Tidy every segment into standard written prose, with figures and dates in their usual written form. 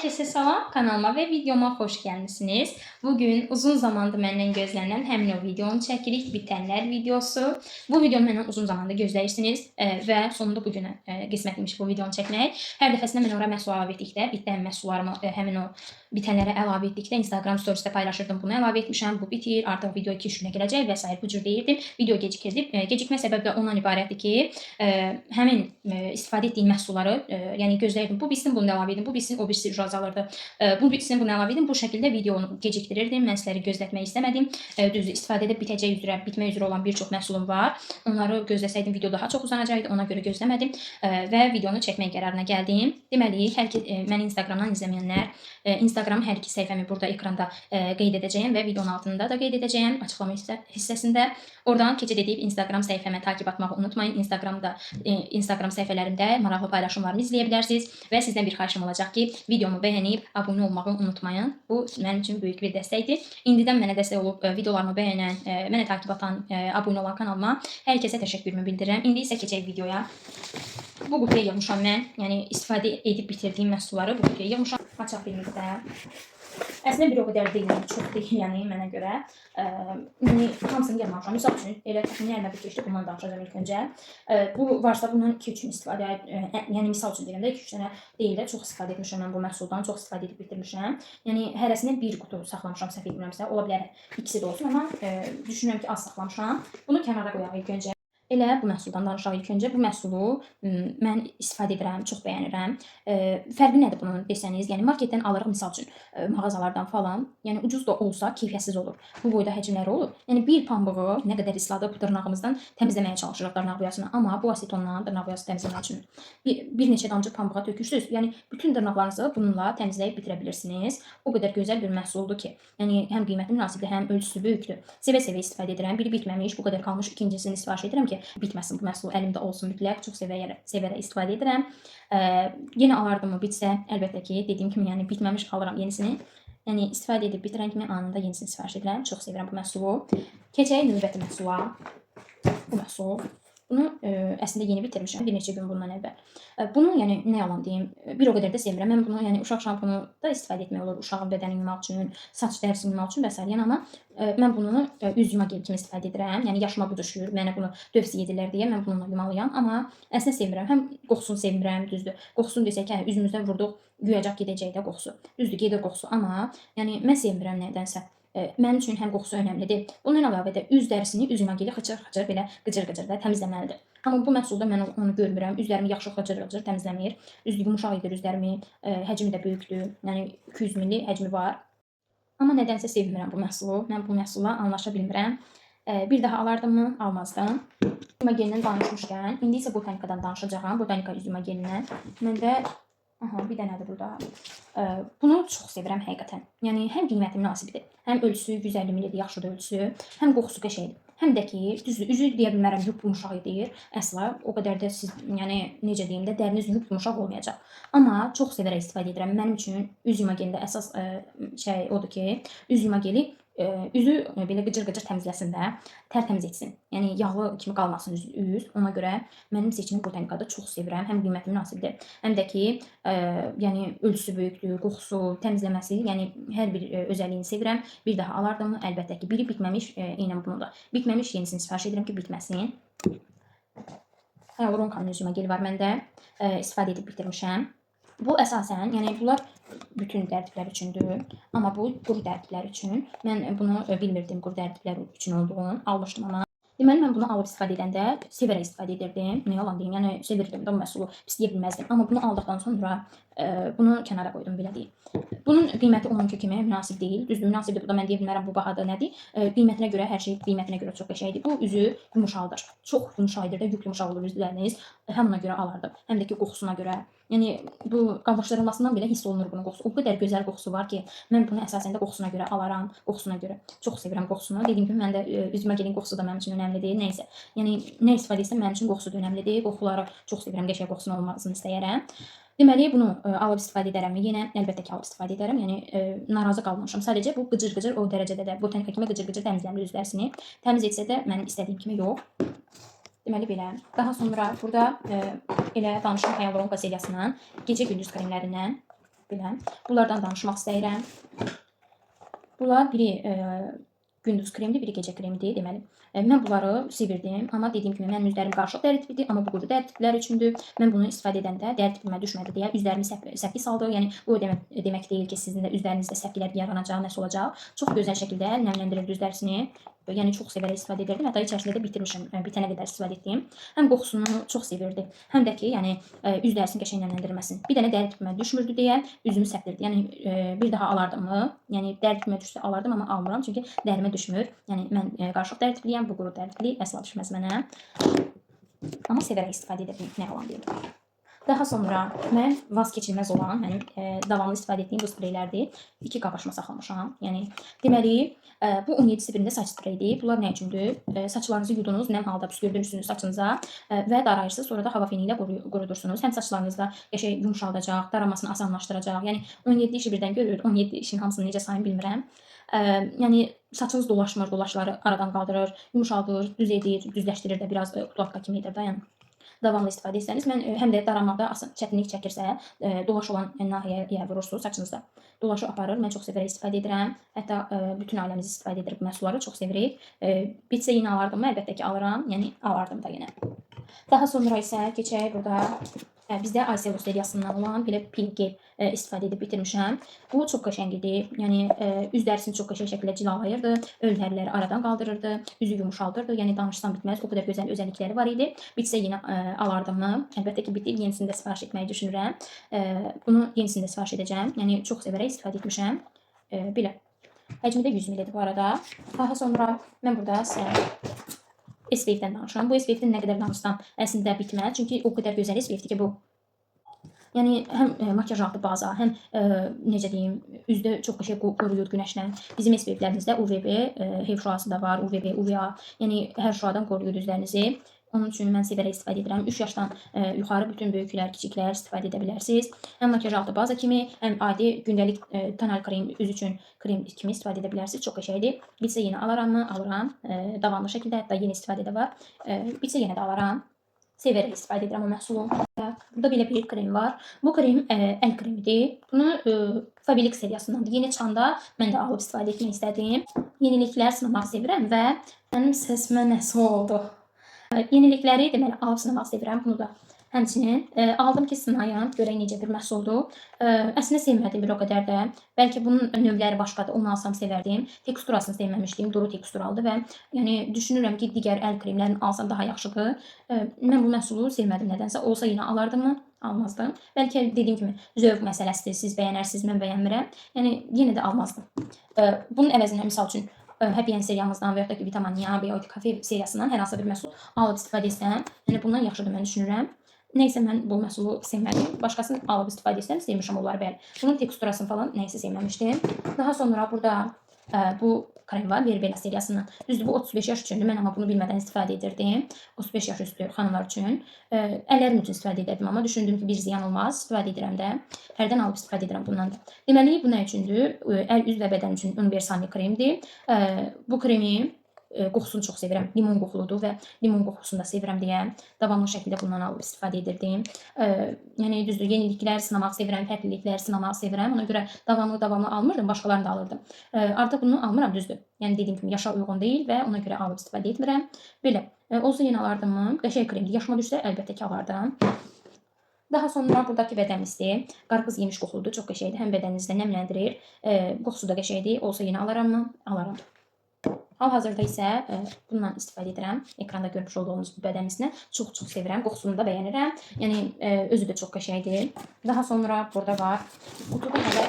Herkese salam, kanalıma ve videoma hoş gelmişsiniz. Bugün uzun zamandır məndən gözlenen həmin o videonu çəkirik, bitənlər videosu. Bu videonu məndən uzun zamandır gözləyirsiniz və sonunda bugünə qismət imiş bu videonu çəkmək. Hər dəfəsində mən ora məhsul əlavə etdikdə, bitən məhsullarımı həmin o bitənlərə əlavə etdikdə Instagram storiesdə paylaşırdım. Bunu əlavə etmişəm, bu bitir, artıq video 2-3 günə gələcək və s. bu cür deyirdim. Video gecikirdi. Gecikmə səbəbi də ondan ibarətdir ki, həmin istifadə etdiyim məhsulları, yəni gözləyirdim. Bu bitsin, bunu əlavə edin, bu bitsin, o birisi azalırdı. Bu bitsin, bunu əlavə edin. Bu şəkildə videonu gecikdirirdim. Mən sizləri gözlətmək istəmədim. Düzdür, istifadə edib bitmək üzrə olan bir çox məhsulum var. Onları gözləsəydim video daha çox uzanacaqdı. Ona görə gözləmədim və videonu çəkmək qərarına gəldim. Deməli, məni Instagramdan izləməyənlər, Instagram hər iki səhifəmi burada ekranda qeyd edəcəyəm və videonun altında da qeyd edəcəyəm açıqlama hissəsində. Oradan keçid edib Instagram səhifəmə takib atmağı unutmayın. Instagram səhifələrimdə maraqlı paylaşımlarımı izləyə bilərsiniz və sizdən bir xahişim olacaq ki, videomu bəyənib abunə olmağı unutmayın. Bu mənim üçün böyük bir dəstəkdir. İndidən mənə dəstək olub videolarımı bəyənən, mənə takib atan, abunə olan kanalıma hər kəsə təşəkkürümü bildirirəm. İndi isə keçək videoya. Bu qutuya yığmışam mən, yəni istifadə edib bitirdiyim məhsulları bu qutuya yığmışam. Açaq bir miqdar. Əslində bir o qədər deyil, çox deyil yəni mənə görə. Yəni hamısını yığmamışam. Misal üçün elə təxmini əlimə bir keçdi, bundan danışacağam ilk öncə. Bu varsa bundan 2-3 gün istifadə, yəni misal üçün deyirəm də 2-3 dənə deyil də çox istifadə etmişəm mən bu məhsuldan, çox istifadə edib bitirmişəm. Yəni hərəsindən bir qutu saxlamışam, səhv etmirəmsə, ola bilər ikisi də olsun, amma düşünürəm ki, az saxlamışam. Bunu kənara qoyaq ilk öncə. Elə bu məhsuldan danışaq ilk öncə. Bu məhsulu mən istifadə edirəm, çox bəyənirəm. Fərqi nədir bunun desəniz? Yəni marketdən alırıq misal üçün, mağazalardan falan. Yəni ucuz da olsa keyfiyyətsiz olur. Bu boyda həcmləri olur. Yəni bir pambığı nə qədər isladıb dırnağımızdan təmizləməyə çalışırıq dırnaq boyasını, amma bu asetonla dırnaq boyası təmizləmək üçün bir neçə damcı pambığa tökürsüz. Yəni bütün dırnaqlarınızı bununla təmizləyib bitirə bilirsiniz. O qədər gözəl bir məhsuldur ki, yəni həm qiyməti münasibdir, həm ölçüsü böyükdür. Sevə-sevə istifadə edirəm. Biri bitməmiş, bu qədər qalmış, ikincisini sifariş edirəm ki, bitməsin bu məhsul əlimdə olsun mütləq. Çox sevərək istifadə edirəm. Yenə alardım o bitsə, əlbəttə ki, dediyim kimi, yəni bitməmiş alıram yenisini. Yəni istifadə edib bitirən kimi anında yenisini sifariş edirəm. Çox sevirəm bu məhsulu. Keçək növbəti məhsula. Bu məhsul. Bunu əslində yeni bitirmişəm, bir neçə gün bundan əvvəl. Bunu yəni nə yalan deyim, bir o qədər də sevirəm. Mən bunu yəni uşaq şampunu da istifadə etmək olur, uşağın bədənini yumaq üçün, saç dərisini yumaq üçün və s. Yəni amma mən bunu üz yuma gel kimi istifadə edirəm. Yəni yaşıma bu düşür. Mənə bunu tövsiyə edirlər deyə mən bununla yumalıyam, amma əslində sevirəm. Həm qoxusunu sevirəm, düzdür. Qoxusunu desək ki, üzümüzdən vurduq, yuyacaq gedəcək də qoxusu. Düzdür, gedir qoxusu, amma yəni mən sevirəm nədənsə. Mənim üçün həm qoxusu önəmlidir. Bundan əlavə də üz dərisini üz yuma geli xıcır-xıcır belə qıcır-qıcır da təmizləməlidir. Amma bu məhsulda mən onu görmürəm. Üzlərimi yaxşı xıcır-xıcır təmizləmir. Üzdür, yumuşaq edir üzlərimi. Həcmi də böyükdür. Yəni 200 ml həcmi var. Amma nədənsə sevmirəm bu məhsulu. Mən bu məhsulla anlaşa bilmirəm. Bir daha alardımı? Almazdım. Üz yuma gelindən danışmışkən, indi isə botanikadan danışacağam. Botanika üz yuma gelindən. Məndə bir dənədir burada. Bunu çox sevirəm həqiqətən. Yəni həm qiyməti münasibdir, həm ölçüsü 150 ml-dir, yaxşıdır ölçüsü, həm qoxusu qəşəngdir. Həm də ki, düzdür, üzü deyə bilmərəm yumuşaq edir. Əsla o qədər də siz, yəni necə deyim də, dəriniz yumuşaq olmayacaq. Amma çox sevərək istifadə edirəm. Mənim üçün üz yuma gelində əsas şey odur ki, üz yuma geli üzü belə qıcır-qıcır təmizləsin də, tərtəmiz etsin. Yəni yağlı kimi qalmasın üz. Ona görə mənim seçimim botanikadır. Çox sevirəm. Həm qiyməti münasibdir, həm də ki, yəni ölçüsü böyükdür, qoxusu, təmizləməsi, yəni hər bir özəlliyini sevirəm. Bir daha alardım, əlbəttə ki, biri bitməmiş, eynən bunu da. Bitməmiş yenisini sifariş edirəm ki, bitməsin. Hyaluronikanın üz yuma geli var məndə. İstifadə edib bitirmişəm. Bu əsasən, yəni bunlar bütün dərdiklər üçündür. Amma bu quru dərdiklər üçün. Mən bunu bilmirdim quru dərdiklər üçün olduğunu. Almışdım amma. Deməli, mən bunu alıb istifadə edəndə sevərək istifadə edirdim. Nə yalan deyim, yəni sevirdim də bu məhsulu, pisləyə bilməzdim. Amma bunu aldıqdan sonra bunu kənara qoydum, belə deyim. Bunun qiyməti onunki kimi münasib deyil. Düzdür, münasibdir. Bu da mən deyə bilmərəm bu bahadır, nədir. Qiymətinə görə hər şey qiymətinə görə çox qəşəngdir. Bu üzü yumuşaqdır. Çox yumuşaq edir də, yük yumuşaq olur üzləriniz. Həm ona görə alardım, həm də ki qoxusuna görə. Yəni bu qablaşdırılmasından belə hiss olunur bunun qoxusu. O qədər gözəl qoxusu var ki, mən bunu əsasən də qoxusuna görə alaram, qoxusuna görə. Çox sevirəm qoxusunu. Dediyim kimi mən də üz yuma gelin qoxusu da mənim üçün önəmlidir. Nəysə, yəni nə istifadə etsəm mənim üçün qoxusu da önəmlidir. Qoxuları çox sevirəm, qəşəng qoxusunun olmasını istəyərəm. Deməli, bunu alıb istifadə edərəm. Yenə əlbəttə ki, alıb istifadə edərəm. Yəni narazı qalmamışam. Sadəcə bu qıcır-qıcır o dərəcədə də botanika kimi qıcır-qıcır təmizləmir üzlərini. Təmiz etsə də mənim istədiyim kimi yox. Deməli belə. Daha sonra burada elə danışım Hyaluronka seriyasından gecə gündüz kremlərindən Bilən. Bunlardan danışmaq istəyirəm. Bunlar biri gündüz kremdir, biri gecə kremidir deməli. Mən bunları sevirdim, amma dediyim kimi mənim üzlərim qarışıq dəri tipidir, amma bu quru dəri tipləri üçündür. Mən bunu istifadə edəndə dəri tipimə düşmədi deyə üzlərimi səpki saldı. Yəni bu demək deyil ki, sizin də üzlərinizdə səpkilər yaranacaq, nəsə olacaq. Çox gözəl şəkildə nəmləndirir üzlərisini. Yəni çox sevərək istifadə edirdim. Hətta içərisində də bitirmişəm, bitənə qədər istifadə etdim. Həm qoxusunu çox sevirdi, həm də ki, yəni üz dərisini qəşəng nəmləndirməsini. Bir dənə dəri tipimə düşmürdü deyə üzümü səpdirdi. Yəni bir daha alardımı? Yəni dəri tipimə düşsə alardım, amma almıram çünki dərimə düşmür. Yəni mən qarışıq dəri tipliyəm, bu quru dəri tipli əsla düşməz mənə. Amma sevərək istifadə edə bilmək nə yalan deyim. Daha sonra mən vazkeçilməz olan, mənim davamlı istifadə etdiyim bu spreylərdir. 2 qab başıma saxlamışam. Yəni deməli bu 17-si birində saç spreyidir. Bunlar nə üçündür? Saçlarınızı yudunuz, nəm halda püskürdürürsünüz saçınıza və darayırsınız. Sonra da hava feni ilə qurudursunuz. Həm saçlarınızda qəşəng yumşaldacaq, daramasını asanlaşdıracaq. Yəni 17 işi birdən görür. 17 işin hamısını necə sayım bilmirəm. Yəni saçınız dolaşmır, dolaşları aradan qaldırır, yumşaldır, düz edir, düzləşdirir də biraz kulakka kimi edir də. Yəni davamlı istifadə etsəniz, mən həm də daramaqda çətinlik çəkirsə, dolaş olan nahiyəyə vurursunuz saçınızda. Dolaşı aparır. Mən çox sevərək istifadə edirəm. Hətta bütün ailəmiz istifadə edir bu məhsulları, çox sevirik. Bitsə yenə alardım mı? Əlbəttə ki, alıram. Yəni alardım da yenə. Daha sonra isə keçək burada. Bizdə Ayselo seriyasından olan belə pil gel istifadə edib bitirmişəm. Bu çox qəşəngidir. Yəni üz dərisini çox qəşəng şəkildə cilalayırdı, ölçüləri aradan qaldırırdı, üzü yumşaltırdı. Yəni danışsam bitməz, o qədər gözəl özəllikləri var idi. Bitsə yenə alardımı? Əlbəttə ki, bitib yenisini də sifariş etməyi düşünürəm. Bunu yenisini də sifariş edəcəm. Yəni çox sevərək istifadə etmişəm. Belə. Həcmi də 100 ml-dir bu arada. Daha sonra mən burada SPF-dən danışıram. Bu SPF-dən nə qədər danışsam əslində bitməz. Çünki o qədər gözəl SPF-dir ki bu. Yəni həm makyaj altı baza, həm necə deyim, üzdə çox qəşəng qoruyur günəşdən. Bizim SPF-lərimizdə UVB, HEV şüası da var, UVB, UVA. Yəni hər şüadan qoruyur üzlərinizi. Onun üçün mən sevərək istifadə edirəm. 3 yaşdan yuxarı bütün böyüklər, kiçiklər istifadə edə bilərsiniz. Həm makyaj altı baza kimi, həm adi gündəlik tonal krem, üz üçün krem kimi istifadə edə bilərsiniz. Çox qəşəngdir. Bitsə yenə alaramı? Alıram. Davamlı şəkildə, hətta yeni istifadə də var. Bitsə yenə də alaram. Sevərək istifadə edirəm o məhsulu. Burada belə bir krem var. Bu krem əl kremidir. Bunu Fabilik seriyasındandır. Yeni çıxanda mən də alıb istifadə etmək istədim. Yeniliklər sınamaq sevirəm və mənim səsimə nəsə oldu. Yenilikləri deməli alıb sınamaq sevirəm. Bunu da həmçinin aldım ki, sınayım, görək necə bir məhsuldur. Əslində sevmədim bir o qədər də. Bəlkə bunun növləri başqadır, onu alsam sevərdim. Teksturasını sevməmişdim, duru teksturaldı və yəni düşünürəm ki, digər əl kremlərini alsam daha yaxşıdır. Mən bu məhsulu sevmədim nədənsə. Olsa yenə alardımı? Almazdım. Bəlkə dediyim kimi zövq məsələsidir. Siz bəyənərsiniz, mən bəyənmirəm. Yəni yenə də almazdım. Bunun əvəzinə misal üçün Happy End seriyamızdan və yaxud da ki, Vitamania, Biotic Cafe seriyasından hər hansı bir məhsul alıb istifadə etsəm, yəni bundan yaxşıdır mən düşünürəm. Nəysə mən bu məhsulu sevmədim. Başqasını alıb istifadə etsəm, sevmişəm onları bəli. Bunun teksturasını falan nəysə sevməmişdim. Daha sonra burada bu krem var, Verbena seriyasından. Düzdür, bu 35 yaş üçündür. Mən amma bunu bilmədən istifadə edirdim. 35 yaş üstü xanımlar üçün. Əllərim üçün istifadə edirdim, amma düşündüm ki, bir ziyan olmaz. İstifadə edirəm də. Hərdən alıb istifadə edirəm bundan da. Deməli, bu nə üçündür? Əl, üz və bədən üçün universal kremdir. Bu kremi qoxusunu çox sevirəm. Limon qoxuludur və limon qoxusunu da sevirəm deyə davamlı şəkildə bundan alıb istifadə edirdim. Yəni düzdür, yeniliklər sınamaq sevirəm, fərqliliklər sınamaq sevirəm. Ona görə davamlı almırdım, başqalarını da alırdım. Artıq bunu almıram, düzdür. Yəni dediyim kimi yaşa uyğun deyil və ona görə alıb istifadə etmirəm. Belə. Olsa yenə alardımı? Qəşəng kremdir. Yaşıma düşsə əlbəttə ki, alardım. Daha sonra buradakı bədən misti. Qarpız yemiş qoxuludur, çox qəşəngdir. Həm bədəninizdə nəmləndirir, qoxusu da qəşəngdir. Olsa yenə alaramı? Alaram. Hal-hazırda isə bundan istifadə edirəm. Ekranda görmüş olduğunuz bu bədən mistini çox sevirəm. Qoxusunu da bəyənirəm. Yəni özü də çox qəşəngdir. Daha sonra burada var. Qutuda hələ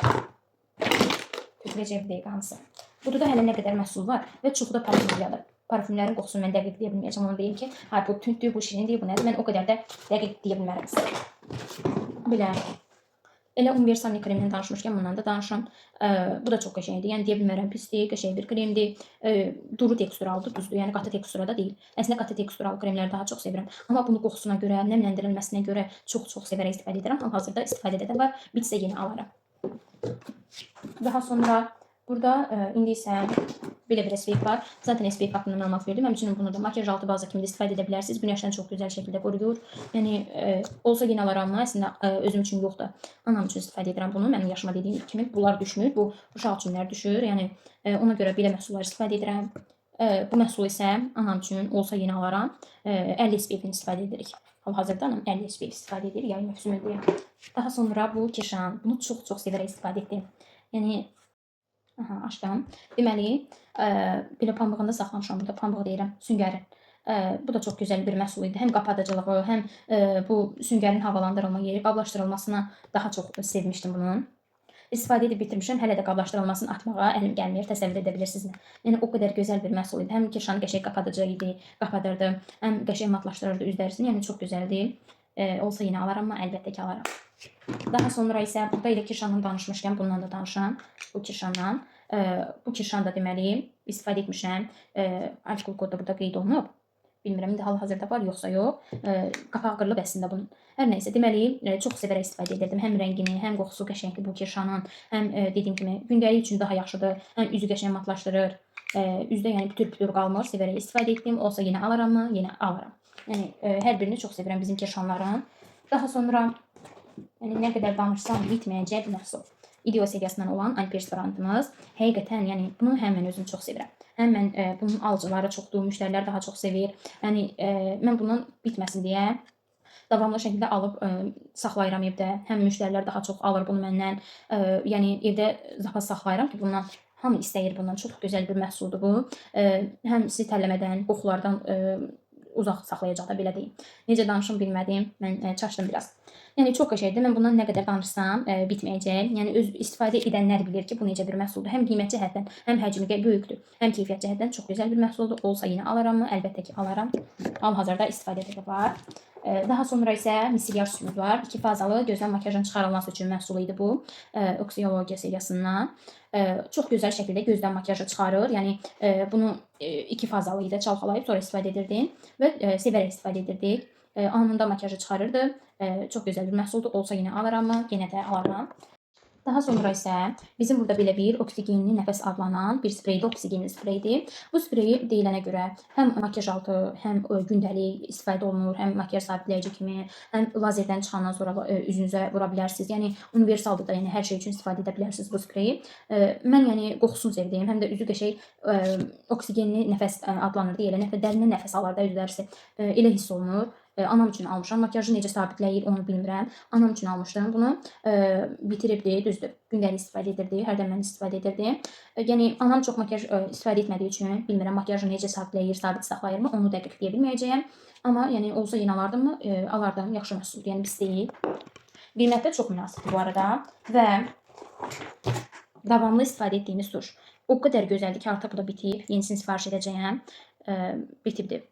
götürəcək bir dəqiqə hamısı. Qutuda hələ nə qədər məhsul var və çoxu da parfümlərdir. Parfümlərin qoxusunu mən dəqiq deyə bilməyəcəm. Onu deyim ki, bu tündür, bu şirindir, bu nədir? Mən o qədər də dəqiq deyə bilmərəm sizə. Belə. Elə universal kremdən danışmışkən bundan da danışım. Bu da çox qəşəngdir. Yəni deyə bilmərəm pisdir, qəşəng bir kremdir. Duru teksturaldır, düzdür. Yəni qatı teksturada deyil. Əslində qatı tekstural kremləri daha çox sevirəm. Amma bunu qoxusuna görə, nəmləndirilməsinə görə çox sevərək istifadə edirəm. Hal-hazırda istifadədə də var. Bitsə yenə alaram. Daha sonra burada indi isə Belə bir SPF var. Zaten SPF haqqında məlumat verdim. Həmçinin bunu da makyaj altı baza kimi də istifadə edə bilərsiniz. Günəşdən çox gözəl şəkildə qoruyur. Yəni olsa yenə alaram, amma əslində özüm üçün yox da. Anam üçün istifadə edirəm bunu. Mənim yaşıma dediyim kimi bunlar düşmür. Bu uşaq üçünlər düşür. Yəni ona görə belə məhsullar istifadə edirəm. Bu məhsul isə anam üçün olsa yenə alaram. 50 SPF-ni istifadə edirik. Hal-hazırda anam 50 SPF istifadə edir yay mövsümündə. Daha sonra bu Kirşan. Bunu çox sevərək istifadə etdim. Yəni açdım. Deməli, belə pambığında saxlamışam. Burada pambıq deyirəm, süngərin. Bu da çox gözəl bir məhsul idi. Həm qapadıcılığı, həm bu süngərin havalandırılma yeri, qablaşdırılmasına daha çox sevmişdim bunun. İstifadə edib bitirmişəm. Hələ də qablaşdırılmasını atmağa əlim gəlmir. Təsəvvür edə bilirsiniz. Yəni o qədər gözəl bir məhsul idi. Həm Kirşan qəşəng qapadıcı idi, qapadırdı, həm qəşəng matlaşdırırdı üz dərisini. Yəni çox gözəldir. Olsa yenə alaram, amma əlbəttə ki alaram. Daha sonra isə burada elə Kirşandan danışmışkən bundan da danışam. Bu Kirşandan. Bu Kirşan da deməli istifadə etmişəm. Artikul kodda burada qeyd olunub. Bilmirəm indi hal-hazırda var yoxsa yox. Qapağı qırılıb əslində bunun. Hər nəysə, deməli çox sevərək istifadə edirdim. Həm rəngini, həm qoxusu qəşəngdir bu Kirşanın. Həm dediyim kimi gündəlik üçün daha yaxşıdır. Həm üzü qəşəng matlaşdırır. Üzdə yəni pütür qalmır. Sevərək istifadə etdim. Olsa yenə alaram, yenə alaram. Yəni hər birini çox sevirəm bizim Kirşanların. Daha sonra yəni nə qədər danışsam bitməyəcək bir məhsul. İdeo seriyasından olan antiperspirantımız. Həqiqətən yəni bunu həm mən özüm çox sevirəm. Həm mən bunun alıcıları çoxdur, müştərilər daha çox sevir. Yəni mən bunun bitməsin deyə davamlı şəkildə alıb saxlayıram evdə. Həm müştərilər daha çox alır bunu məndən. Yəni evdə zapas saxlayıram ki, bundan hamı istəyir bundan. Çox gözəl bir məhsuldur bu. Həm sizi tərləmədən, qoxulardan uzaq saxlayacaq da belə deyim. Necə danışım bilmədim. Mən çaşdım biraz. Yəni çox qəşəngdir. Mən bundan nə qədər danışsam bitməyəcək. Yəni öz istifadə edənlər bilir ki, bu necə bir məhsuldur. Həm qiymət cəhətdən, həm həcmi böyükdür, həm keyfiyyət cəhətdən çox gözəl bir məhsuldur. Olsa yenə alarammı? Əlbəttə ki, alaram. Hal-hazırda istifadədə də var. Daha sonra isə misiriyar sütümüz var. 2 fazalı gözdən makyajın çıxarılması üçün məhsul idi bu. Oksiyologiya seriyasından. Çox gözəl şəkildə gözdən makyajı çıxarır. Yəni bunu 2 fazalı idi, çalxalayıb sonra istifadə edirdim və sevərək istifadə edirdik. Anında makyajı çıxarırdı. Çox gözəl bir məhsuldur. Olsa yenə alaram, yenə də alaram. Daha sonra isə bizim burada belə bir oksigenli nəfəs adlanan bir spreydir, oksigenli spreydir. Bu spreyi deyilənə görə həm makyaj altı, həm gündəlik istifadə olunur, həm makyaj sabitləyici kimi, həm lazerdən çıxandan sonra üzünüzə vura bilərsiniz. Yəni universaldır da, yəni hər şey üçün istifadə edə bilərsiniz bu spreyi. Mən yəni qoxusunu sevdim, həm də üzü qəşəng oksigenli nəfəs adlanır deyə elə dərindən nəfəs alar da üz dərisi. Elə hiss olunur. Anam üçün almışam. Makyajı necə sabitləyir onu bilmirəm. Anam üçün almışdım bunu. Bitiribdi, düzdür. Gündəlik istifadə edirdi, hərdən mən istifadə edirdim. Yəni anam çox makyaj istifadə etmədiyi üçün bilmirəm makyajı necə sabitləyir, sabit saxlayırmı, onu dəqiq deyə bilməyəcəyəm. Amma yəni olsa yenə alardımmı? Alardım. Yaxşı məhsuldur, yəni pis deyil. Qiymətdə çox münasibdir bu arada və davamlı istifadə etdiyimiz tuş. O qədər gözəldir ki, artıq bu da bitib. Yenisini sifariş edəcəyəm. Bitibdir.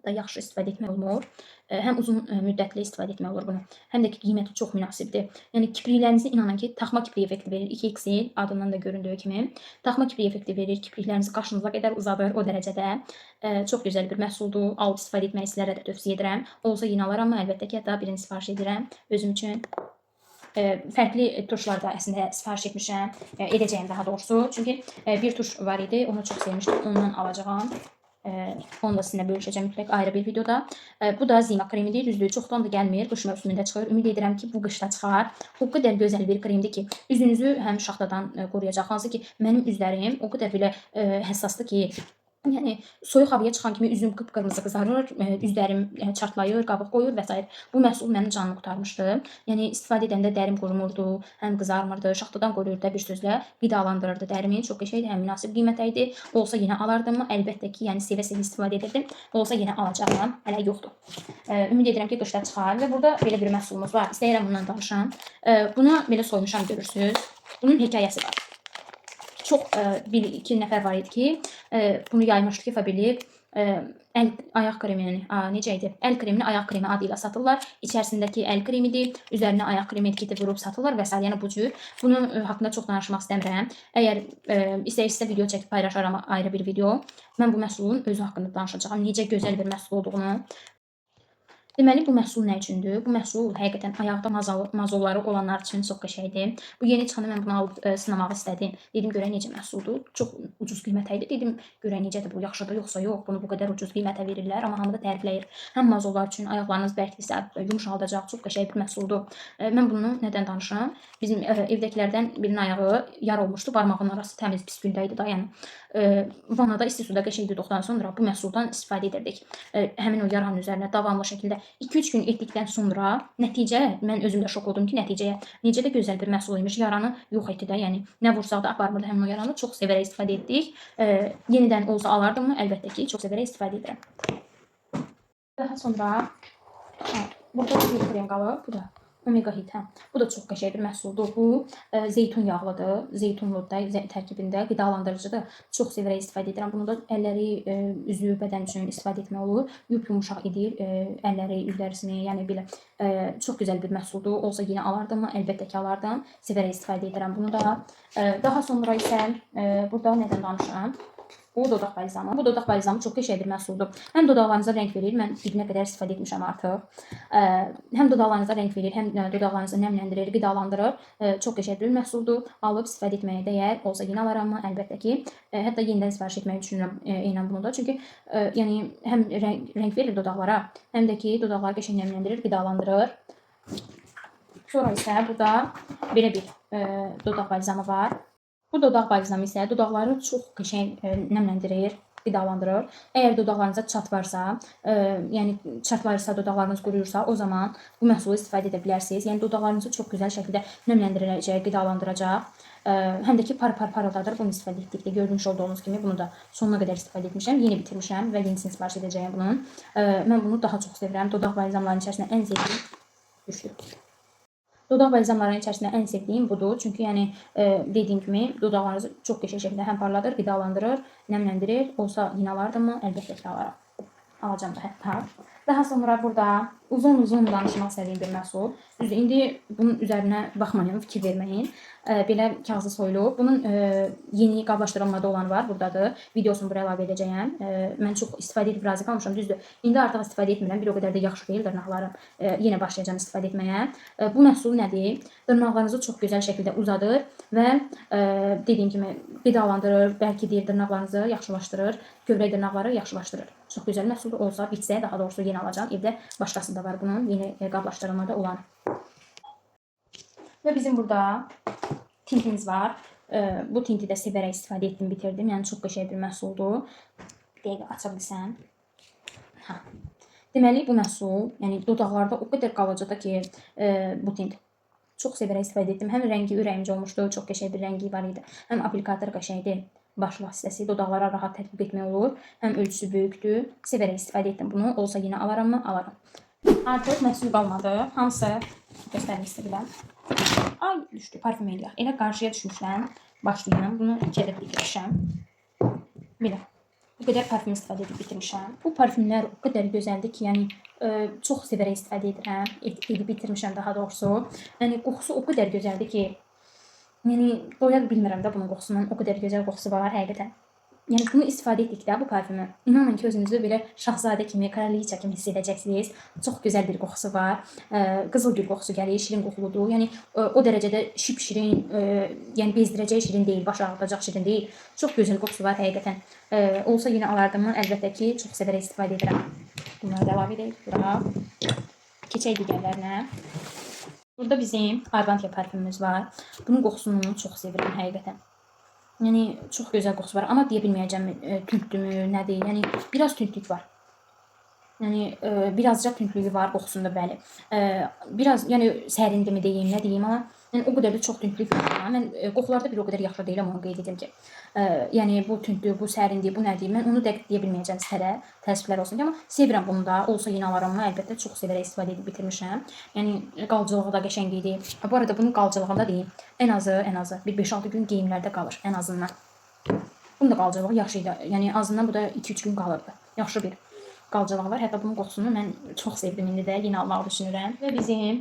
Da yaxşı istifadə etmək olmur. Həm uzun müddətli istifadə etmək olur bunu. Həm də ki, qiyməti çox münasibdir. Yəni kipriklərinizi inanın ki, taxma kiprik effekti verir. 2XL adından da göründüyü kimi. Taxma kiprik effekti verir. Kipriklərinizi qaşınıza qədər uzadır o dərəcədə. Çox gözəl bir məhsuldur. Alıb istifadə etməyi sizlərə də tövsiyə edirəm. Olsa yenə alaram, amma əlbəttə ki, hətta birini sifariş edirəm özüm üçün. Fərqli tuşlarda əslində sifariş etmişəm. Edəcəyim daha doğrusu. Çünki bir tuş var idi. Onu çox sevmişdim. Ondan alacağam. Onu da sizinlə bölüşəcəm mütləq ayrı bir videoda. Bu da Zima kremidir. Düzdür, çoxdan da gəlmir. Qış mövsümündə çıxır. Ümid edirəm ki, bu qışda çıxar. O qədər gözəl bir kremdir ki, üzünüzü həm şaxtadan qoruyacaq. Hansı ki, mənim üzlərim o qədər belə həssasdır ki, yəni soyuq havaya çıxan kimi üzüm qıpqırmızı qızarır, üzlərim çartlayır, qabıq qoyur və s. Bu məhsul mənim canımı qurtarmışdı. Yəni istifadə edəndə dərim qurumurdu, həm qızarmırdı, şaxtadan qoruyurdu da bir sözlə, qidalandırırdı dərimi. Çox qəşəngdir, həm münasib qiymətə idi. Olsa yenə alardım, əlbəttə ki, yəni sevə-sevə istifadə edirdim. Olsa yenə alacağam, hələ yoxdur. Ümid edirəm ki, qışda çıxar və burada belə bir məhsulumuz var. İstəyirəm bundan danışam. Bunu belə soymuşam görürsünüz. Bunun hekayəsi var. Çox bir-iki nəfər var idi ki, bunu yaymışdı ki, Fabilip ayaq kremini, necə idi? Əl kremini ayaq kremi adıyla satırlar. İçərisindəki əl kremidir, üzərinə ayaq kremi etiketi vurub satırlar və s. Yəni bu cür. Bunun haqqında çox danışmaq istəmirəm. Əgər istəyirsinizsə video çəkib paylaşaram ayrı bir video. Mən bu məhsulun özü haqqında danışacağam. Necə gözəl bir məhsul olduğunu. Deməli, bu məhsul nə üçündür? Bu məhsul həqiqətən ayaqda mazolları olanlar üçün çox qəşəngdir. Bu yeni çıxanda mən bunu alıb sınamaq istədim. Dedim görək necə məhsuldur. Çox ucuz qiymətə idi. Dedim görək necədir bu, yaxşıdır yoxsa yox. Bunu bu qədər ucuz qiymətə verirlər, amma hamı da tərifləyir. Həm mazollar üçün ayaqlarınız bərkdirsə yumşaldacaq, çox qəşəng bir məhsuldur. Mən bunu nədən danışıram? Bizim evdəkilərdən birinin ayağı yara olmuşdu. Barmağının arası təmiz pis gündə idi da, yəni. Vanada isti suda qəşəng yuduqdan sonra bu məhsuldan istifadə edirdik. Həmin o yaranın üzərinə davamlı şəkildə 2-3 gün etdikdən sonra nəticə, mən özüm də şok oldum ki, nəticəyə necə də gözəl bir məhsul imiş. Yaranı yox etdi də, yəni nə vursaq da aparmırdı həmin o yaranı. Çox sevərək istifadə etdik. Yenidən olsa alardımı? Əlbəttə ki, çox sevərək istifadə edirəm. Daha sonra burada bir krem qalıb. Bu da Omega Hit. Bu da çox qəşəng bir məhsuldur. Bu zeytun yağlıdır. Zeytunlu da tərkibində qidalandırıcıdır. Çox sevərək istifadə edirəm. Bunu da əlləri, üzü, bədən üçün istifadə etmək olur. Yumşaq edir əlləri, üzlərisini. Yəni belə çox gözəl bir məhsuldur. Olsa yenə alardım mı? Əlbəttə ki, alardım. Sevərək istifadə edirəm bunu da. Daha sonra isə burada nədən danışıram? Bu dodaq balzamı. Bu dodaq balzamı çox qəşəng bir məhsuldur. Həm dodaqlarınıza rəng verir. Mən dibinə qədər istifadə etmişəm artıq. Həm dodaqlarınıza rəng verir, həm dodaqlarınızı nəmləndirir, qidalandırır. Çox qəşəng bir məhsuldur. Alıb istifadə etməyə dəyər. Olsa yenə alaram mı? Əlbəttə ki. Hətta yenidən sifariş etməyi düşünürəm eynən bunu da. Çünki yəni həm rəng verir dodaqlara, həm də ki dodaqları qəşəng nəmləndirir, qidalandırır. Sonra isə burada belə bir dodaq balzamı var. Bu dodaq balzamı isə dodaqları çox qəşəng nəmləndirir, qidalandırır. Əgər dodaqlarınızda çat varsa, yəni çat varsa, dodaqlarınız quruyursa, o zaman bu məhsulu istifadə edə bilərsiniz. Yəni dodaqlarınızı çox gözəl şəkildə nəmləndirəcək, qidalandıracaq. Həm də ki parıldadır bunu istifadə etdikdə. Görmüş olduğunuz kimi bunu da sonuna qədər istifadə etmişəm. Yeni bitirmişəm və yenisini sifariş edəcəyəm bunun. Mən bunu daha çox sevirəm. Dodaq balzamlarının içərisində ən sevdiyim düşdü. Dodaq balzamlarının içərisində ən sevdiyim budur. Çünki yəni dediyim kimi dodaqlarınızı çox qəşəng şəkildə həm parladır, qidalandırır, nəmləndirir. Olsa yenə alardım mı? Əlbəttə ki, alaram. Alacağım da hətta. Daha sonra burada uzun danışmaq istədiyim bir məhsul. Düzdür, indi bunun üzərinə baxmayın, fikir verməyin. Belə kağızı soyulub. Bunun yeni qablaşdırılmada olan var, buradadır. Videosunu buraya əlavə edəcəyəm. Mən çox istifadə edib razı qalmışam, düzdür. İndi artıq istifadə etmirəm, bir o qədər də yaxşı deyil dırnaqlarım. Yenə başlayacağam istifadə etməyə. Bu məhsul nədir? Dırnaqlarınızı çox gözəl şəkildə uzadır və dediyim kimi qidalandırır, bərkidir, dırnaqlarınızı yaxşılaşdırır, kövrək dırnaqları yaxşılaşdırır. Çox gözəl məhsul olsa, bitsə, daha doğrusu yenə alacağam. Evdə başqası da var bunun, yeni qablaşdırılmada olan. Və bizim burada tintimiz var. Bu tinti də sevərək istifadə etdim, bitirdim. Yəni çox qəşəng bir məhsuldur. Dəqiqə aça bilsəm. Deməli bu məhsul, yəni dodaqlarda o qədər qalıcıdır ki, bu tint. Çox sevərək istifadə etdim. Həm rəngi ürəyimcə olmuşdu, çox qəşəng bir rəngi var idi. Həm aplikator qəşəngdir. Baş vasitəsi dodaqlara rahat tətbiq etmək olur. Həm ölçüsü böyükdür. Sevərək istifadə etdim bunu. Olsa yenə alaram mı? Alaram. Artıq məhsul qalmadı. Hansı göstərmək istəyirəm. Ay düşdü, parfüm eləyək. Elə qarşıya düşmüşəm. Başlayıram. Bunu 2 ədəd bitirmişəm. Belə. Bu qədər parfüm istifadə edib bitirmişəm. Bu parfümlər o qədər gözəldir ki, yəni çox sevərək istifadə edirəm. Edib bitirmişəm daha doğrusu. Yəni qoxusu o qədər gözəldir ki, yəni doya bilmirəm də bunun qoxusunun. O qədər gözəl qoxusu var həqiqətən. Yəni bunu istifadə etdikdə bu parfümü, inanın ki, özünüzü belə şahzadə kimi, kraliçə kimi hiss edəcəksiniz. Çox gözəl bir qoxusu var. Qızılgül qoxusu gəlir, şirin qoxuludur. Yəni o dərəcədə şirin, yəni bezdirəcək şirin deyil, baş ağrıdacaq şirin deyil. Çox gözəl qoxusu var həqiqətən. Olsa yenə alardım mı? Əlbəttə ki, çox sevərək istifadə edirəm. Bunları da əlavə edək bura. Keçək digərlərinə. Burada bizim Arbantia parfümümüz var. Bunun qoxusunu çox sevirəm həqiqətən. Yəni çox gözəl qoxusu var, amma deyə bilməyəcəm tündürmü, nədir? Yəni biraz tündlük var. Yəni birazca tündlüyü var qoxusunda, bəli. Biraz yəni sərindimi deyim, nə deyim, amma yəni o qədər də çox tündlük yox. Mən qoxularda bir o qədər yaxşı deyiləm, onu qeyd edim ki. Yəni bu tündlük, bu sərindir, bu nədir? Mən onu dəqiq deyə bilməyəcəm sizlərə. Təəssüflər olsun ki, amma sevirəm bunu da. Olsa yenə alaram mı? Əlbəttə çox sevərək istifadə edib bitirmişəm. Yəni qalıcılığı da qəşəng idi. Bu arada bunun qalıcılığında deyim, ən azı bir 5-6 gün geyimlərdə qalır ən azından. Bunun da qalıcılığı yaxşı idi. Yəni azından bu da 2-3 gün qalırdı. Yaxşı bir qalıcılığı var. Hətta bunun qoxusunu mən çox sevdim, indi də yenə almağı düşünürəm. Və bizim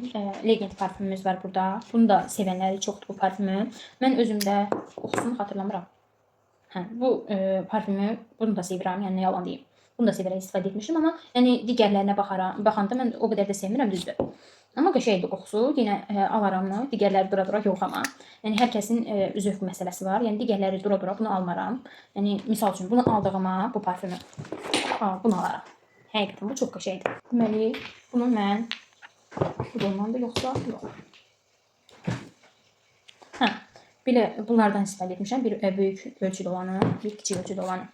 Legend parfümümüz var burada. Bunu da sevənləri çoxdur bu parfümü. Mən özüm də qoxusunu xatırlamıram. Bu parfümü, bunu da sevirəm, yəni nə yalan deyim. Bunu da sevərək istifadə etmişəm, amma yəni digərlərinə baxanda mən o qədər də sevmirəm, düzdür. Amma qəşəngdir qoxusu. Yenə alaramı. Digərləri dura-dura yox amma. Yəni hər kəsin zövq məsələsi var. Yəni digərləri dura-dura bunu almaram. Yəni misal üçün bunu aldığıma bu parfümü bunu alaram. Həqiqətən bu çox qəşəngdir. Deməli, bunu mən bundan da yoxsa yox. Hə, belə bunlardan istifadə etmişəm. Bir böyük ölçüdə olanı, bir kiçik ölçüdə olanı.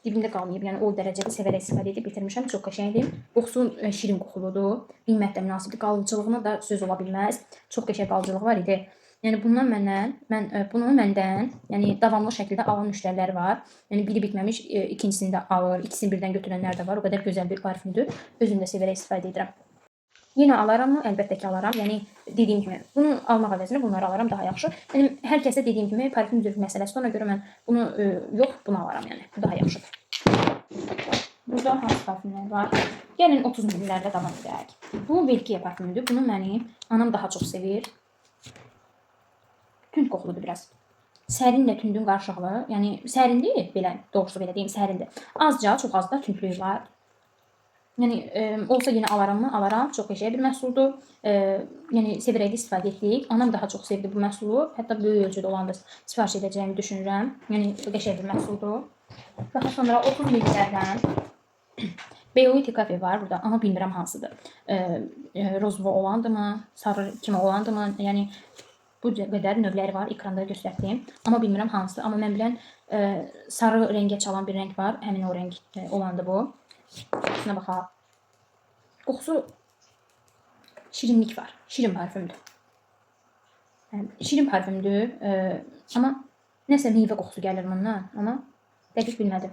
Dibimdə qalmayıb, yəni o dərəcədə sevərək istifadə edib bitirmişəm. Çox qəşəngdir. Qoxusu şirin qoxuludur. Qiymət də münasibdir. Qalıcılığına da söz ola bilməz. Çox qəşəng qalıcılığı var idi. Yəni bundan bunu məndən, yəni davamlı şəkildə alan müştərilər var. Yəni biri bitməmiş ikincisini də alır, ikisini birdən götürənlər də var. O qədər gözəl bir parfümdür. Özüm də sevərək istifadə edirəm. Yenə alaram mı? Əlbəttə ki, alaram. Yəni dediyim kimi, bunu almaq əvəzinə bunları alaram daha yaxşı. Yəni hər kəsə dediyim kimi parfüm zövq məsələsidir. Ona görə mən bunu yox, bunu alaram yəni. Bu daha yaxşıdır. Burada hansı parfümlər var? Gəlin 30 ml-lərdə davam edək. Bu Belgiya parfümüdür. Bunu mənim anam daha çox sevir. Tünd qoxuludur biraz. Sərinlə tündün qarışıqlığı, yəni sərindir, belə doğrusu belə deyim, sərindir. Azca, çox az da tündlüyü var. Yəni olsa yenə alaram mı? Alaram. Çox qəşəng bir məhsuldur. Yəni sevərək də istifadə etdik. Anam daha çox sevdi bu məhsulu. Hətta böyük ölçüdə olanda sifariş edəcəyimi düşünürəm. Yəni qəşəng bir məhsuldur. Daha sonra 30 ml-lərdən Beauty Cafe var burada, amma bilmirəm hansıdır. Rozvo olandımı, sarı kimi olandımı? Yəni bu qədər növləri var, ekranda göstərdim. Amma bilmirəm hansıdır. Amma mən bilən sarı rəngə çalan bir rəng var. Həmin o rəng olandı bu. Şuna baxaq. Qoxusu şirinlik var. Şirin parfümdür. Şirin parfümdür. Amma nəsə meyvə qoxusu gəlir bundan. Amma dəqiq bilmədim.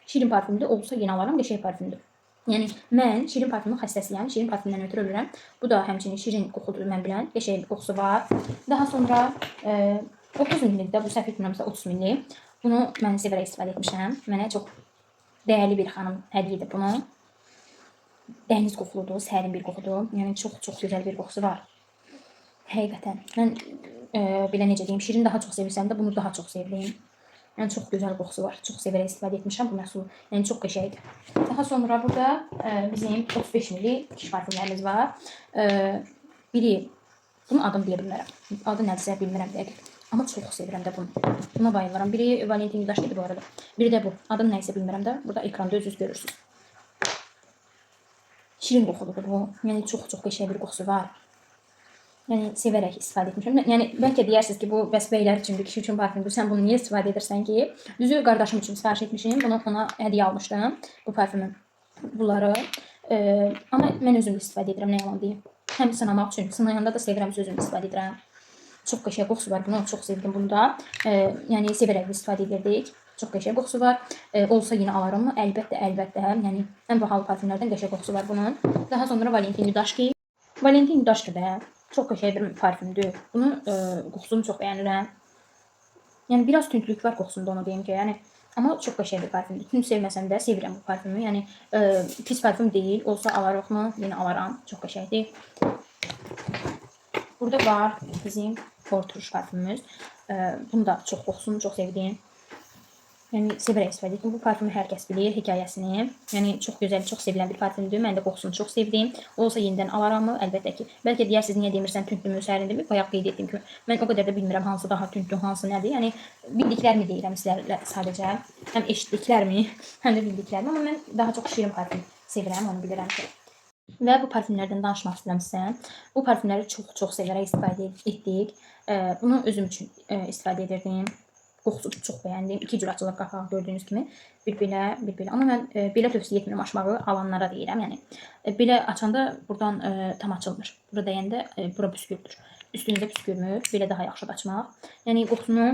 Şirin parfümdür. Olsa yenə alaram. Qəşəng parfümdür. Yəni mən şirin parfümün xəstəsiyəm. Şirin parfümdən ötürü ölürəm. Bu da həmçinin şirin qoxudur mən bilən. Qəşəng bir qoxusu var. Daha sonra 30 ml-də bu səhv etmirəmsə 30 ml. Bunu mən sevərək istifadə etmişəm. Mənə çox dəyərli bir xanım hədiyyə edib bunu. Dəniz qoxuludur, sərin bir qoxudur. Yəni çox gözəl bir qoxusu var. Həqiqətən. Mən belə necə deyim, şirin daha çox sevirsəm də bunu daha çox sevdim. Yəni çox gözəl qoxusu var. Çox sevərək istifadə etmişəm bu məhsulu. Yəni çox qəşəngdir. Daha sonra burada bizim 35 ml kiş parfümlərimiz var. Biri bunun adını deyə bilmərəm. Adı nədirsə bilmirəm dəqiq. Amma çox sevirəm də bunu. Buna bayılıram. Biri Valentin Yudaş'dır bu arada. Biri də bu. Adını nəysə bilmirəm də. Burada ekranda özünüz görürsünüz. Şirin qoxuludur bu. Yəni çox qəşəng bir qoxusu var. Yəni sevərək istifadə etmişəm. Yəni bəlkə deyərsiniz ki, bu bəs bəylər üçündür, kişi üçün parfümdür. Sən bunu niyə istifadə edirsən ki? Düzü qardaşım üçün sifariş etmişim. Bunu ona hədiyyə almışdım. Bu parfümü. Bunları. Amma mən özüm də istifadə edirəm, nə yalan deyim. Həm sınamaq üçün. Sınayanda da sevirəm, özüm istifadə edirəm. Çox qəşəng qoxusu var. Bunu çox sevdim bunu da. Yəni sevərək istifadə edirdik. Çox qəşəng qoxusu var. Olsa yenə alaram mı? Əlbəttə. Yəni ən bahalı parfümlərdən qəşəng qoxusu var bunun. Daha sonra Valentin Yudaşki. Valentin Yudaşki də çox qəşəng bir parfümdür. Bunun qoxusunu çox bəyənirəm. Yəni biraz tündlük var qoxusunda, onu deyim ki, yəni amma çox qəşəng bir parfümdür. Tünd sevməsəm də sevirəm bu parfümü. Yəni pis parfüm deyil. Olsa alarıq mı? Yenə alaram. Çox qəşəngdir. Burada var bizim Portuş parfümümüz. Bunu da qoxusunu çox sevdim. Yəni sevərək istifadə etdim. Bu parfümü hər kəs bilir hekayəsini. Yəni çox gözəl, çox sevilən bir parfümdür. Mən də qoxusunu çox sevdim. Olsa yenidən alaram mı? Əlbəttə ki. Bəlkə deyərsiniz niyə demirsən tündlümü, sərindimi? Bayaq qeyd etdim ki, mən o qədər də bilmirəm hansı daha tündür, hansı nədir. Yəni bildiklərimi deyirəm sizlərlə sadəcə. Həm eşitdiklərimi, həm də bildiklərimi. Amma mən daha çox şirin parfüm sevirəm, onu bilirəm ki. Və bu parfümlərdən danışmaq istəyirəm. Bu parfümləri çox sevərək istifadə etdik. Bunu özüm üçün istifadə edirdim. Qoxusu çox bəyəndim. 2 cür açılır qapağı gördüyünüz kimi. Bir belə. Amma mən belə tövsiyə etmirəm açmağı, alanlara deyirəm. Yəni belə açanda buradan tam açılmır. Bura dəyəndə bura püskürdür. Üstünüzdə püskürmür. Belə daha yaxşıdır açmaq. Yəni qoxusunu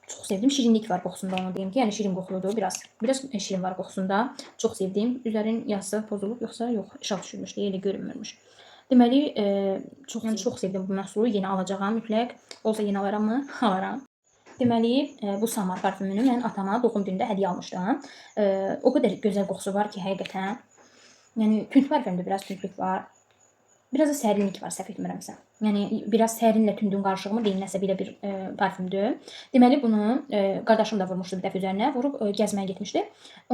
çox sevdim. Şirinlik var qoxusunda, onu deyim ki. Yəni şirin qoxuludur. Biraz şirin var qoxusunda. Çox sevdim. Üzərin yazısı pozulub yoxsa yox, işıq düşürmüş deyə elə görünmürmüş. Deməli, çox sevdim bu məhsulu. Yenə alacağam mütləq. Olsa yenə alaram mı? Alaram. Deməli, bu Samar parfümünü mən atama doğum günündə hədiyyə almışdım. O qədər gözəl qoxusu var ki, həqiqətən. Yəni tünd parfümdür, biraz tündlük var. Biraz da sərinlik var, səhv etmirəmsə. Yəni biraz sərinlə tündün qarışığımı deyim, nəsə belə bir parfümdür. Deməli bunu qardaşım da vurmuşdu bir dəfə üzərinə, vurub gəzməyə getmişdi.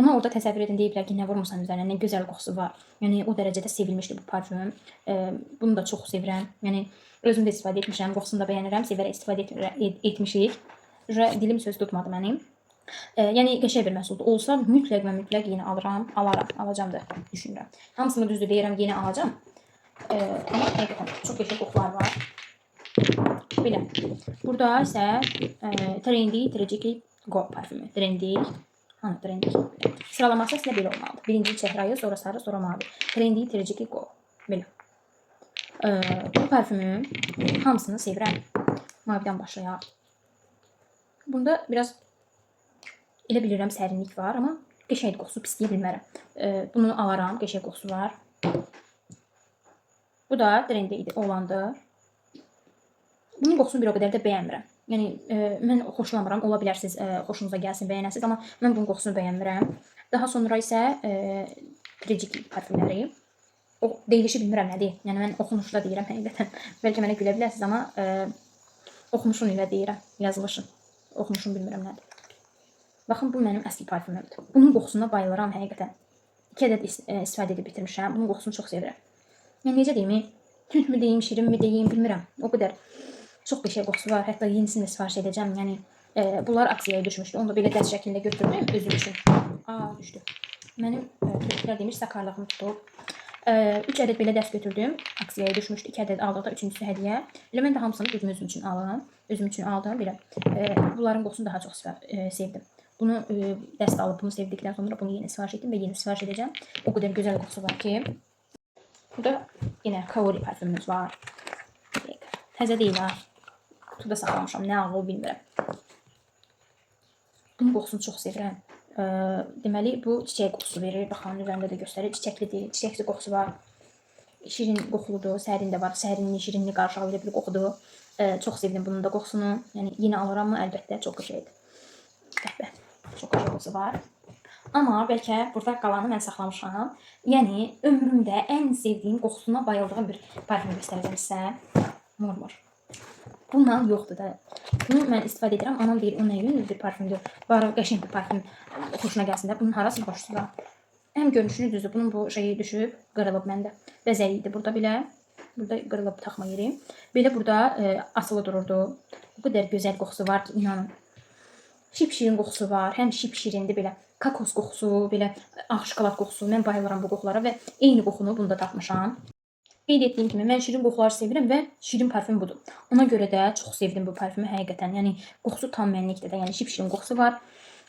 Ona orada təsəvvür edin deyiblər ki, nə vurmusan üzərinə, nə gözəl qoxusu var. Yəni o dərəcədə sevilmişdi bu parfüm. Bunu da çox sevirəm. Yəni özüm də istifadə etmişəm, qoxusunu da bəyənirəm, sevərək istifadə etmişik. Dilim söz tutmadı mənim. Yəni qəşəng bir məhsuldur. Olsa mütləq və mütləq yenə alacam da düşünürəm. Hamısını düzdür deyirəm, yenə alacam. Amma həqiqətən çox qəşəng qoxular var. Belə. Burada isə Trendy Tragedy Go parfümü. Trendy. Trendy. Sıralaması isə belə olmalıdır. Birinci çəhrayı, sonra sarı, sonra mavi. Trendy Tragedy Go. Belə. Bu parfümü hamısını sevirəm. Mavidən başlayaq. Bunda biraz elə bilirəm sərinlik var, amma qəşəng qoxusu pis deyə bilmərəm. Bunu alaram, qəşəng qoxusu var. Bu da Trendy olandı. Bunun qoxusunu bir o qədər də bəyənmirəm. Yəni mən xoşlamıram. Ola bilər siz xoşunuza gəlsin, bəyənəsiniz, amma mən bunun qoxusunu bəyənmirəm. Daha sonra isə Tragedy parfümləri. O deyilişi bilmirəm nədir. Yəni mən oxunuşla deyirəm həqiqətən. Bəlkə mənə gülə bilərsiniz, amma oxunuşun ilə deyirəm, yazılışı. Oxunuşunu bilmirəm nədir. Baxın, bu mənim əsl parfümümdür. Bunun qoxusuna bayılıram həqiqətən. 2 ədəd istifadə edib bitirmişəm. Bunun qoxusunu çox sevirəm. Yəni necə deyim, tünd mü deyim, şirin mi deyim, bilmirəm. O qədər çox qəşəng qoxusu var. Hətta yenisini də sifariş edəcəm. Yəni bunlar aksiyaya düşmüşdü. Onu da belə dəst şəklində götürdüm özüm üçün. Düşdü. Mənim türklər demiş, sakarlığım tutub. 3 ədəd belə dəst götürdüm. Aksiyaya düşmüşdü. 2 ədəd aldıqda 3-cüsü hədiyyə. Elə mən də hamısını özüm üçün aldım. Özüm üçün aldım belə. Bunların qoxusunu daha çox sevdim. Bunu dəst alıb, bunu sevdikdən sonra bunu yeni sifariş etdim və yeni sifariş edəcəm. O qədər gözəl qoxusu var ki. Burada yenə Kaori parfümümüz var. Təzə deyil ha. Kutuda saxlamışam, nə ağlı bilmirəm. Bunun qoxusunu çox sevirəm. Deməli, bu çiçək qoxusu verir. Baxın, üzərində də göstərir. Çiçəklidir, çiçəkli qoxusu var. Şirin qoxuludur, sərin də var. Sərinli, şirinli qarşı alır bir qoxudur. Çox sevdim bunun da qoxusunu. Yəni, yenə alıram mı? Əlbəttə, çox qəşəngdir. Qəhvə. Çox qəşəng qoxusu var. Amma bəlkə burada qalanı mən saxlamışam. Yəni, ömrümdə ən sevdiyim, qoxusuna bayıldığım bir parfüm göstərəcəm sizə. Murmur. Bundan yoxdur da. Bunu mən istifadə edirəm. Anam deyir, o nə yönlü bir parfümdür. Bari qəşəng bir parfüm xoşuna gəlsin də. Bunun harası boşdur. Həm görünüşünü düzdür. Bunun bu şeyi düşüb, qırılıb məndə. Bəzəyi idi burada belə. Burada qırılıb taxma yeri. Belə burada asılı dururdu. Bu qədər gözəl qoxusu var ki, inanın. Şipşirin qoxusu var. Həm şipşirindir belə. Kakos qoxusu, belə ağ şokolad qoxusu. Mən bayılıram bu qoxulara və eyni qoxunu bunda tapmışam. Qeyd etdiyim kimi, mən şirin qoxuları sevirəm və şirin parfüm budur. Ona görə də çox sevdim bu parfümü həqiqətən. Yəni, qoxusu tam mənlikdir də. Yəni, şipşirin qoxusu var.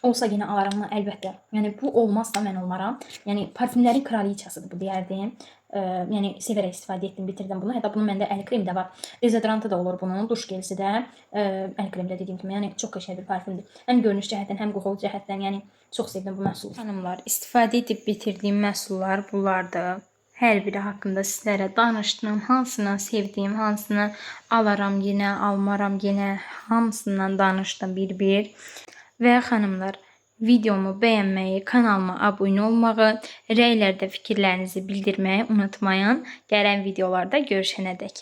Olsa yenə alaram mı? Əlbəttə. Yəni, bu olmazsa mən olmaram. Yəni, parfümlərin kraliçasıdır bu deyərdim. Yəni, sevərək istifadə etdim, bitirdim bunu. Hətta bunun məndə əl kremi də var. Dezodorantı da olur bunun, duş gelisi də. Əl kremi də dediyim kimi, yəni çox qəşəng bir parfümdür. Həm görünüş cəhətdən, həm qoxu cəhətdən, yəni çox sevdim bu məhsulu. Xanımlar, istifadə edib bitirdiyim məhsullar bunlardır. Hər biri haqqında sizlərə danışdım. Hansını sevdiyim, hansını alaram, yenə almaram, yenə hamısından danışdım bir-bir. Və xanımlar, videomu bəyənməyi, kanalıma abunə olmağı, rəylərdə fikirlərinizi bildirməyi unutmayın. Gələn videolarda görüşənədək.